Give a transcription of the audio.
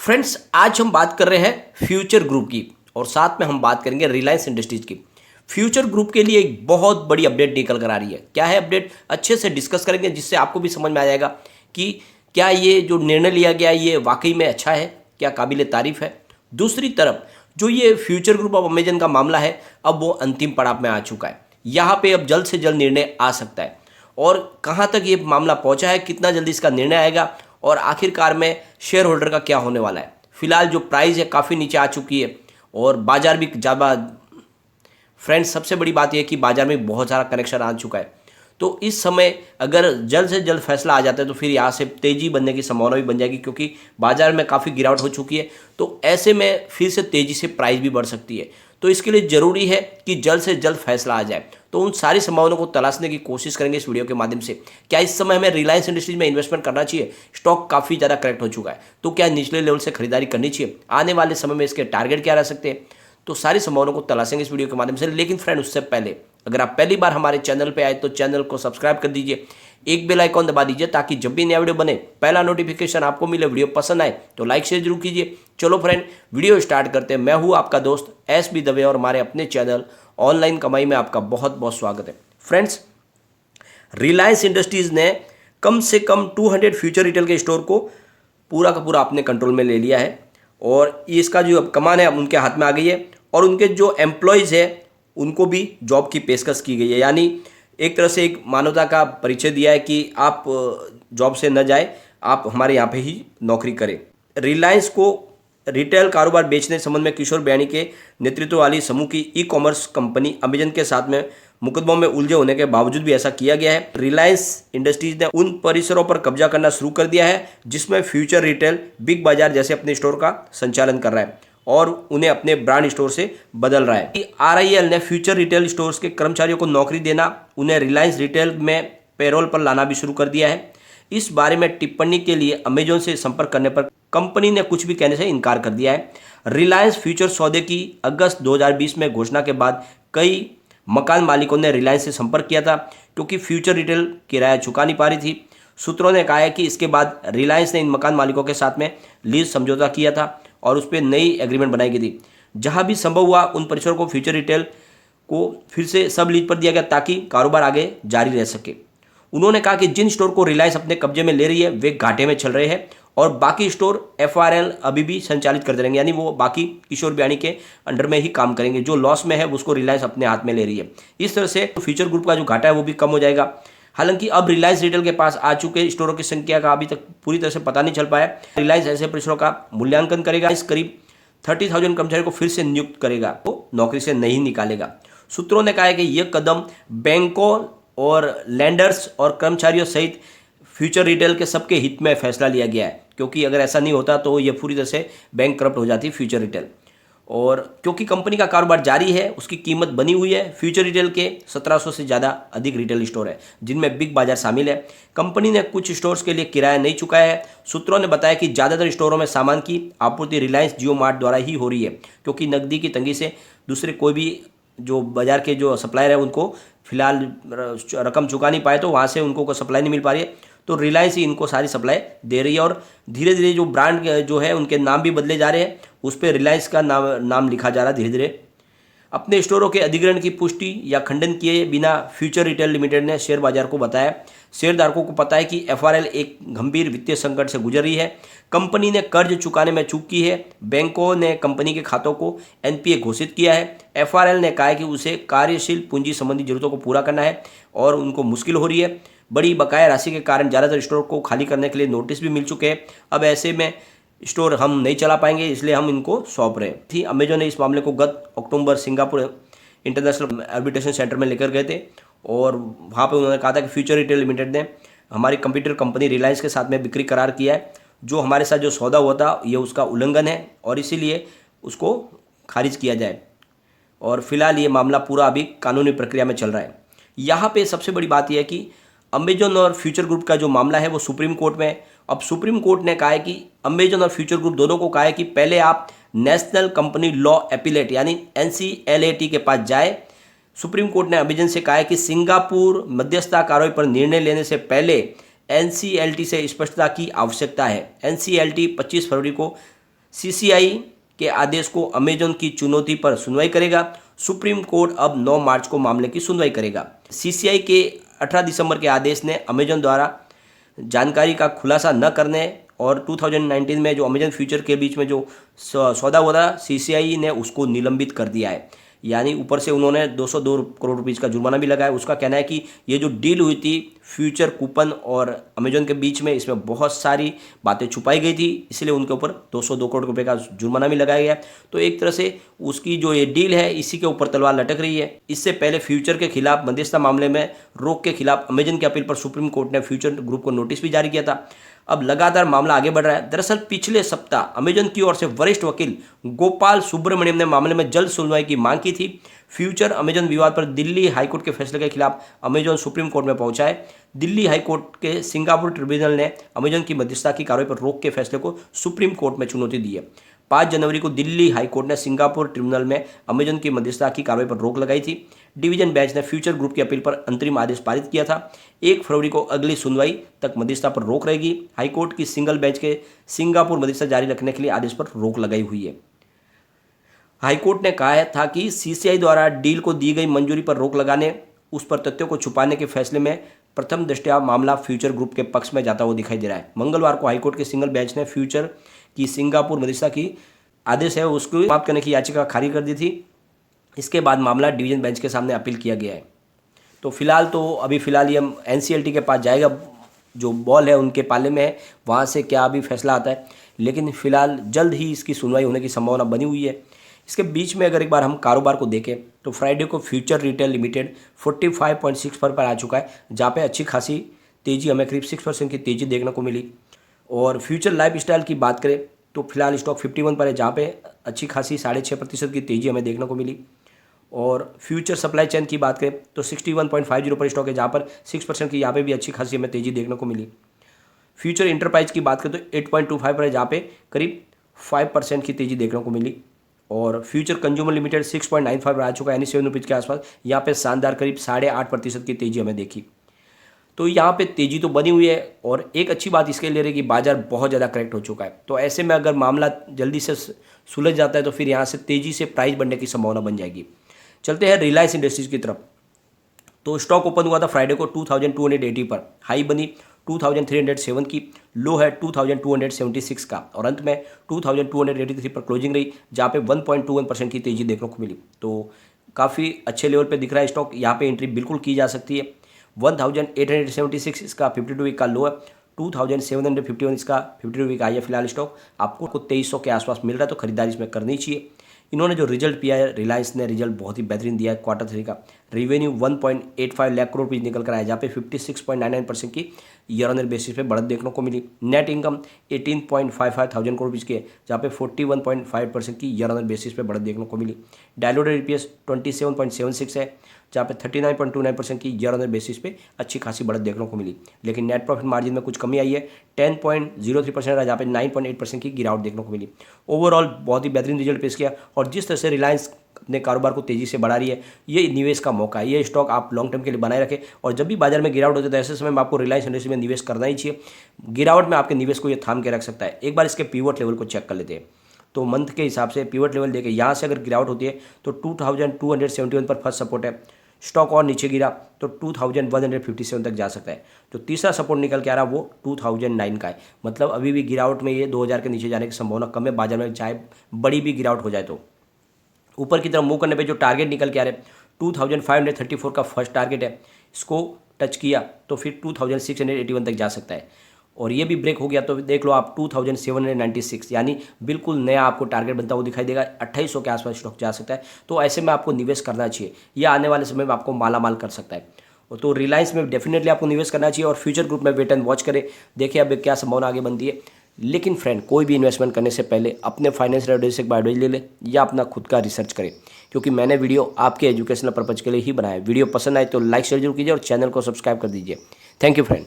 Friends, आज हम बात कर रहे हैं फ्यूचर ग्रुप की और साथ में हम बात करेंगे रिलायंस इंडस्ट्रीज की। फ्यूचर ग्रुप के लिए एक बहुत बड़ी अपडेट निकल कर आ रही है। क्या है अपडेट, अच्छे से डिस्कस करेंगे जिससे आपको भी समझ में आ जाएगा कि क्या ये जो निर्णय लिया गया है ये वाकई में अच्छा है, क्या काबिल तारीफ है। दूसरी तरफ जो ये फ्यूचर ग्रुप ऑफ अमेजन का मामला है, अब वो अंतिम पड़ाव में आ चुका है। यहाँ पे अब जल्द से जल्द निर्णय आ सकता है और कहाँ तक ये मामला पहुँचा है, कितना जल्दी इसका निर्णय आएगा और आखिरकार में शेयर होल्डर का क्या होने वाला है। फिलहाल जो प्राइस है काफ़ी नीचे आ चुकी है और बाजार भी ज़्यादा। फ्रेंड्स, सबसे बड़ी बात यह है कि बाजार में बहुत सारा कनेक्शन आ चुका है, तो इस समय अगर जल्द से जल्द फैसला आ जाता है तो फिर यहाँ से तेज़ी बनने की संभावना भी बन जाएगी, क्योंकि बाजार में काफ़ी गिरावट हो चुकी है। तो ऐसे में फिर से तेज़ी से प्राइस भी बढ़ सकती है। तो इसके लिए ज़रूरी है कि जल्द से जल्द फैसला आ जाए। तो उन सारी संभावनाओं को तलाशने की कोशिश करेंगे इस वीडियो के माध्यम से। क्या इस समय हमें रिलायंस इंडस्ट्रीज में इन्वेस्टमेंट करना चाहिए? स्टॉक काफ़ी ज़्यादा करेक्ट हो चुका है, तो क्या निचले लेवल से खरीदारी करनी चाहिए? आने वाले समय में इसके टारगेट क्या रह सकते हैं? तो सारी संभावनाओं को तलाशेंगे इस वीडियो के माध्यम से। लेकिन फ्रेंड, उससे पहले अगर आप पहली बार हमारे चैनल पे आए तो चैनल को सब्सक्राइब कर दीजिए, एक बेल आइकॉन दबा दीजिए ताकि जब भी नया वीडियो बने पहला नोटिफिकेशन आपको मिले। वीडियो पसंद आए तो लाइक शेयर जरूर कीजिए। चलो फ्रेंड, वीडियो स्टार्ट करते हैं। मैं हूं आपका दोस्त एस बी दवे और हमारे अपने चैनल ऑनलाइन कमाई में आपका बहुत बहुत स्वागत है। फ्रेंड्स, रिलायंस इंडस्ट्रीज ने कम से कम 200 फ्यूचर रिटेल के स्टोर को पूरा का पूरा अपने कंट्रोल में ले लिया है और इसका जो अब कमान है उनके हाथ में आ गई है और उनके जो एम्प्लॉयज़ है उनको भी जॉब की पेशकश की गई है। यानी एक तरह से एक मानवता का परिचय दिया है कि आप जॉब से न जाए, आप हमारे यहाँ पे ही नौकरी करें। रिलायंस को रिटेल कारोबार बेचने संबंध में किशोर बयानी के नेतृत्व वाली समूह की ई कॉमर्स कंपनी अमेजन के साथ में मुकदमों में उलझे होने के बावजूद भी ऐसा किया गया है। रिलायंस इंडस्ट्रीज ने उन परिसरों पर कब्जा करना शुरू कर दिया है जिसमें फ्यूचर रिटेल बिग बाजार जैसे अपने स्टोर का संचालन कर रहा है और उन्हें अपने ब्रांड स्टोर से बदल रहा है। आरआईएल ने फ्यूचर रिटेल स्टोर्स के कर्मचारियों को नौकरी देना, उन्हें रिलायंस रिटेल में पेरोल पर लाना भी शुरू कर दिया है। इस बारे में टिप्पणी के लिए अमेजन से संपर्क करने पर कंपनी ने कुछ भी कहने से इनकार कर दिया है। रिलायंस फ्यूचर सौदे की अगस्त 2020 में घोषणा के बाद कई मकान मालिकों ने रिलायंस से संपर्क किया था, क्योंकि फ्यूचर रिटेल किराया चुका नहीं पा रही थी। सूत्रों ने कहा है कि इसके बाद रिलायंस ने इन मकान मालिकों के साथ में लीज समझौता किया था और उस पर नई एग्रीमेंट बनाई गई थी। जहां भी संभव हुआ उन परिसरों को फ्यूचर रिटेल को फिर से सब लीज पर दिया गया ताकि कारोबार आगे जारी रह सके। उन्होंने कहा कि जिन स्टोर को रिलायंस अपने कब्जे में ले रही है वे घाटे में चल रहे हैं और बाकी स्टोर एफआरएल अभी भी संचालित करते रहेंगे, यानी वो बाकी किशोर बयानी के अंडर में ही काम करेंगे। जो लॉस में है उसको रिलायंस अपने हाथ में ले रही है। इस तरह से फ्यूचर ग्रुप का जो घाटा है वो भी कम हो जाएगा। हालांकि अब रिलायंस रिटेल के पास आ चुके स्टोरों की संख्या का अभी तक पूरी तरह से पता नहीं चल पाया। रिलायंस ऐसे परिसरों का मूल्यांकन करेगा, इस करीब 30,000 कर्मचारियों को फिर से नियुक्त करेगा, तो नौकरी से नहीं निकालेगा। सूत्रों ने कहा है कि यह कदम बैंकों और लैंडर्स और कर्मचारियों सहित फ्यूचर रिटेल के सबके हित में फैसला लिया गया है, क्योंकि अगर ऐसा नहीं होता तो ये पूरी तरह से बैंक करप्ट हो जाती फ्यूचर रिटेल। और क्योंकि कंपनी का कारोबार जारी है, उसकी कीमत बनी हुई है। फ्यूचर रिटेल के 1700 से ज़्यादा अधिक रिटेल स्टोर है जिनमें बिग बाजार शामिल है। कंपनी ने कुछ स्टोर्स के लिए किराया नहीं चुकाया है। सूत्रों ने बताया कि ज़्यादातर स्टोरों में सामान की आपूर्ति रिलायंस जियो मार्ट द्वारा ही हो रही है, क्योंकि नकदी की तंगी से दूसरे कोई भी जो बाजार के जो सप्लायर है उनको फिलहाल रकम चुका नहीं पाए, तो वहाँ से उनको कोई सप्लाई नहीं मिल पा रही है। तो रिलायंस ही इनको सारी सप्लाई दे रही है और धीरे धीरे जो ब्रांड जो है उनके नाम भी बदले जा रहे हैं, उस पर रिलायंस का नाम लिखा जा रहा है धीरे धीरे। अपने स्टोरों के अधिग्रहण की पुष्टि या खंडन किए बिना फ्यूचर रिटेल लिमिटेड ने शेयर बाजार को बताया, शेयरधारकों को पता है कि एफआरएल एक गंभीर वित्तीय संकट से गुजर रही है। कंपनी ने कर्ज चुकाने में चूक की है। बैंकों ने कंपनी के खातों को एनपीए घोषित किया है। एफआरएल ने कहा है कि उसे कार्यशील पूंजी संबंधी जरूरतों को पूरा करना है और उनको मुश्किल हो रही है। बड़ी बकाया राशि के कारण ज़्यादातर स्टोर को खाली करने के लिए नोटिस भी मिल चुके हैं। अब ऐसे में स्टोर हम नहीं चला पाएंगे, इसलिए हम इनको सौंप रहे थी। अमेजन ने इस मामले को गत अक्टूबर सिंगापुर इंटरनेशनल आर्बिट्रेशन सेंटर में लेकर गए थे और वहाँ पे उन्होंने कहा था कि फ्यूचर रिटेल लिमिटेड ने हमारी कंप्यूटर कंपनी रिलायंस के साथ में बिक्री करार किया है। जो हमारे साथ जो सौदा हुआ था ये उसका उल्लंघन है और इसीलिए उसको खारिज किया जाए। और फिलहाल ये मामला पूरा अभी कानूनी प्रक्रिया में चल रहा है। यहाँ पे सबसे बड़ी बात यह है कि अमेजन और फ्यूचर ग्रुप का जो मामला है वो सुप्रीम कोर्ट में है। अब सुप्रीम कोर्ट ने कहा है कि अमेजन और फ्यूचर ग्रुप दोनों को कहा है कि पहले आप नेशनल कंपनी लॉ एपिलेट यानी NCLAT के पास जाए। सुप्रीम कोर्ट ने अमेजन से कहा है कि सिंगापुर मध्यस्थता कार्रवाई पर निर्णय लेने से पहले NCLT से स्पष्टता की आवश्यकता है। NCLT 25 फरवरी को सीसीआई के आदेश को अमेजन की चुनौती पर सुनवाई करेगा। सुप्रीम कोर्ट अब 9 मार्च को मामले की सुनवाई करेगा। सीसीआई के 18 दिसंबर के आदेश ने अमेजन द्वारा जानकारी का खुलासा न करने और 2019 में जो अमेजन फ्यूचर के बीच में जो सौदा हुआ था, सीसीआई ने उसको निलंबित कर दिया है। यानी ऊपर से उन्होंने 202 करोड़ रुपीज़ का जुर्माना भी लगाया। उसका कहना है कि ये जो डील हुई थी फ्यूचर कूपन और अमेजन के बीच में, इसमें बहुत सारी बातें छुपाई गई थी, इसलिए उनके ऊपर 202 करोड़ रुपए का जुर्माना भी लगाया गया। तो एक तरह से उसकी जो ये डील है, इसी के ऊपर तलवार लटक रही है। इससे पहले फ्यूचर के खिलाफ मध्यस्थता मामले में रोक के खिलाफ अमेजन की अपील पर सुप्रीम कोर्ट ने फ्यूचर ग्रुप को नोटिस भी जारी किया था। अब लगातार मामला आगे बढ़ रहा है। दरअसल पिछले सप्ताह अमेजन की ओर से वरिष्ठ वकील गोपाल सुब्रमण्यम ने मामले में जल्द सुनवाई की मांग की थी। फ्यूचर अमेजन विवाद पर दिल्ली हाईकोर्ट के फैसले के खिलाफ अमेजन सुप्रीम कोर्ट में पहुंचा है। दिल्ली हाईकोर्ट के सिंगापुर ट्रिब्यूनल ने अमेजन की मध्यस्थता की कार्रवाई पर रोक के फैसले को सुप्रीम कोर्ट में चुनौती दी है। 5 जनवरी को दिल्ली हाईकोर्ट ने सिंगापुर ट्रिब्यूनल में अमेजन की मध्यस्थता की कार्रवाई पर रोक लगाई थी। डिवीजन बेंच ने फ्यूचर ग्रुप की अपील पर अंतरिम आदेश पारित किया था। 1 फरवरी को अगली सुनवाई तक मध्यस्थता पर रोक रहेगी। हाईकोर्ट की सिंगल बेंच के सिंगापुर मध्यस्थता जारी रखने के लिए आदेश पर रोक लगाई हुई है। हाईकोर्ट ने कहा था कि सीसीआई द्वारा डील को दी गई मंजूरी पर रोक लगाने, उस पर तथ्यों को छुपाने के फैसले में प्रथम दृष्टया मामला फ्यूचर ग्रुप के पक्ष में जाता हुआ दिखाई दे रहा है। मंगलवार को हाईकोर्ट के सिंगल बेंच ने फ्यूचर की सिंगापुर मध्यस्थता की आदेश है उसको समाप्त करने की याचिका खारिज कर दी थी। इसके बाद मामला डिवीजन बेंच के सामने अपील किया गया है। तो फिलहाल ये एनसीएलटी के पास जाएगा, जो बॉल है उनके पाले में है, वहाँ से क्या अभी फैसला आता है। लेकिन फिलहाल जल्द ही इसकी सुनवाई होने की संभावना बनी हुई है। इसके बीच में अगर एक बार हम कारोबार को देखें तो फ्राइडे को फ्यूचर रिटेल लिमिटेड 45.6 पर आ चुका है, जहाँ पे अच्छी खासी तेज़ी, हमें करीब 6% की तेज़ी देखने को मिली। और फ्यूचर लाइफ स्टाइल की बात करें तो फिलहाल स्टॉक 51 पर है, जहाँ पे अच्छी खासी 6.5% की तेज़ी हमें देखने को मिली। और फ्यूचर सप्लाई चेन की बात करें तो 61.50 पर स्टॉक है, जहाँ पर 6% की यहाँ पे भी अच्छी खासी हमें तेज़ी देखने को मिली। फ्यूचर इंटरप्राइज की बात करें तो 8.25 पर है, जहाँ पे करीब 5% की तेज़ी देखने को मिली। और फ्यूचर कंज्यूमर लिमिटेड 6.95 पर आ चुका है, यानी 7 रुपीज़ के आसपास। यहाँ पे शानदार करीब 8.5% की तेज़ी हमें देखी। तो यहाँ पे तेज़ी तो बनी हुई है। और एक अच्छी बात इसके लिए रही कि बाजार बहुत ज़्यादा करेक्ट हो चुका है। तो ऐसे में अगर मामला जल्दी से सुलझ जाता है तो फिर यहाँ से तेज़ी से प्राइस बढ़ने की संभावना बन जाएगी। चलते हैं रिलायंस इंडस्ट्रीज़ की तरफ। तो स्टॉक ओपन हुआ था फ्राइडे को 2280 पर, हाई बनी 2307 की, लो है 2276 का, और अंत में 2283 पर क्लोजिंग रही, जहाँ पे 1.21% की तेज़ी देखने को मिली। तो काफ़ी अच्छे लेवल पे दिख रहा है स्टॉक। यहाँ पे एंट्री बिल्कुल की जा सकती है। 1876 इसका 52 वीक का लो है, 2751 इसका 52 वीक हाई है। फिलहाल स्टॉक आपको 2300 के आसपास मिल रहा है, तो खरीदारी इसमें करनी चाहिए। इन्होंने जो रिजल्ट दिया है, रिलायंस ने रिजल्ट बहुत ही बेहतरीन दिया है। क्वार्टर 3 का रेवेन्यू 1.85 लाख करोड़ रुपये निकल कर आया, जहाँ पे 56.99% की ईयर ऑन ईयर बेसिस पे बढ़त देखने को मिली। Net income 18.55 thousand crore rupees की है, जहाँ पे 41.5% की ईयर ऑन ईयर बेसिस पे बढ़त देखने को मिली। डायलूटेड ईपीएस 27.76 है, जहाँ पे 39.29% की ईयर ऑन ईयर बेसिस पे अच्छी खासी बढ़त देखने को मिली। लेकिन नेट प्रॉफिट मार्जिन में कुछ कमी आई है, 10.03% है, जहाँ पे 9.8% की गिरावट देखने को मिली। ओवरऑल बहुत ही बेहतरीन रिजल्ट पेश किया। और जिस तरह से रिलायंस अपने कारोबार को तेज़ी से बढ़ा रही है, ये निवेश का मौका है। ये स्टॉक आप लॉन्ग टर्म के लिए बनाए रखें। और जब भी बाजार में गिरावट होती है तो ऐसे समय में आपको रिलायंस इंडस्ट्री में निवेश करना ही चाहिए। गिरावट में आपके निवेश को ये थाम के रख सकता है। एक बार इसके पिवट लेवल को चेक कर लेते हैं। तो मंथ के हिसाब से पिवट लेवल देखें, यहाँ से अगर गिरावट होती है तो 2271 पर फर्स्ट सपोर्ट है। स्टॉक और नीचे गिरा तो 2157 तक जा सकता है। जो तीसरा सपोर्ट निकल के आ रहा है वो 2009 का है। मतलब अभी भी गिरावट में ये 2000 के नीचे जाने की संभावना कम है, बाजार में चाहे बड़ी भी गिरावट हो जाए तो। ऊपर की तरफ मूव करने पे जो टारगेट निकल के आ रहे हैं 2534 का फर्स्ट टारगेट है, इसको टच किया तो फिर 2681 तक जा सकता है। और ये भी ब्रेक हो गया तो देख लो आप 2796, यानी बिल्कुल नया आपको टारगेट बनता हुआ दिखाई देगा। 2800 के आसपास स्टॉक जा सकता है। तो ऐसे में आपको निवेश करना चाहिए, यह आने वाले समय में आपको मालामाल कर सकता है। तो रिलायंस में डेफिनेटली आपको निवेश करना चाहिए। और फ्यूचर ग्रुप में वेट एंड वॉच करें, देखिए अब क्या संभावना आगे बनती है। लेकिन फ्रेंड, कोई भी इन्वेस्टमेंट करने से पहले अपने फाइनेंशियल एडवाइजर से एक बार एडवाइस ले ले या अपना खुद का रिसर्च करें, क्योंकि मैंने वीडियो आपके एजुकेशनल पर्पज के लिए ही बनाया है। वीडियो पसंद आए तो लाइक शेयर जरूर कीजिए और चैनल को सब्सक्राइब कर दीजिए। Thank you friend.